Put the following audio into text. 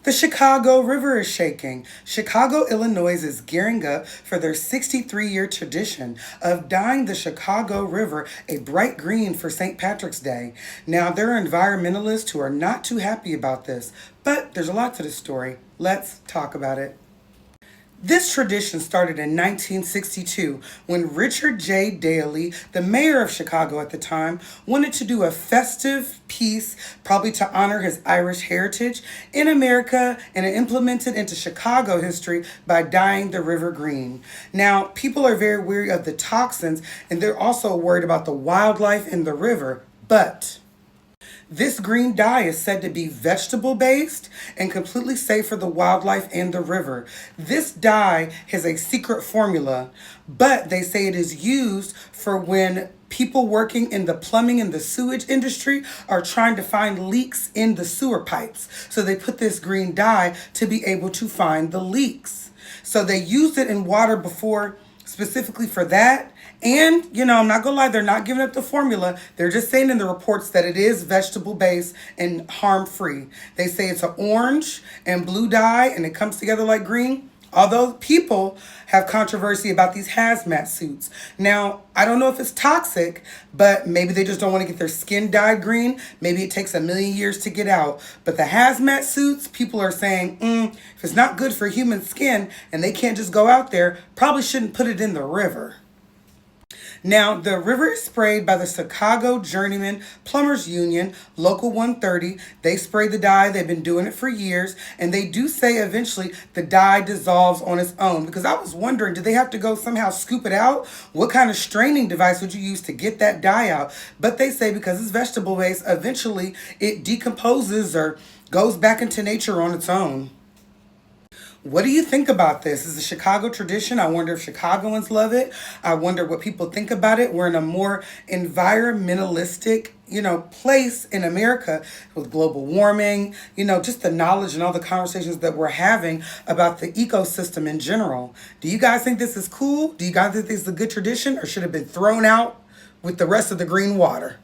The Chicago River is shaking. Chicago, Illinois is gearing up for their 63-year tradition of dyeing the Chicago River a bright green for St. Patrick's Day. Now, there are environmentalists who are not too happy about this, but there's a lot to the story. Let's talk about it. This tradition started in 1962 when Richard J. Daley, the mayor of Chicago at the time, wanted to do a festive piece, probably to honor his Irish heritage, in America, and it implemented into Chicago history by dyeing the river green. Now, people are very weary of the toxins, and they're also worried about the wildlife in the river, but this green dye is said to be vegetable based and completely safe for the wildlife and the river. This dye has a secret formula, but they say it is used for when people working in the plumbing and the sewage industry are trying to find leaks in the sewer pipes. So they put this green dye to be able to find the leaks. So they used it in water before specifically for that. And, I'm not gonna lie, they're not giving up the formula. They're just saying in the reports that it is vegetable based and harm free. They say it's an orange and blue dye and it comes together like green. Although people have controversy about these hazmat suits. Now, I don't know if it's toxic, but maybe they just don't want to get their skin dyed green. Maybe it takes a million years to get out. But the hazmat suits, people are saying, if it's not good for human skin and they can't just go out there, probably shouldn't put it in the river. Now, the river is sprayed by the Chicago Journeyman Plumbers Union, Local 130. They spray the dye. They've been doing it for years. And they do say eventually the dye dissolves on its own. Because I was wondering, do they have to go somehow scoop it out? What kind of straining device would you use to get that dye out? But they say because it's vegetable based, eventually it decomposes or goes back into nature on its own. What do you think about this? Is a Chicago tradition? I wonder if Chicagoans love it. I wonder what people think about it. We're in a more environmentalistic, place in America with global warming, just the knowledge and all the conversations that we're having about the ecosystem in general. Do you guys think this is cool? Do you guys think this is a good tradition or should have been thrown out with the rest of the green water?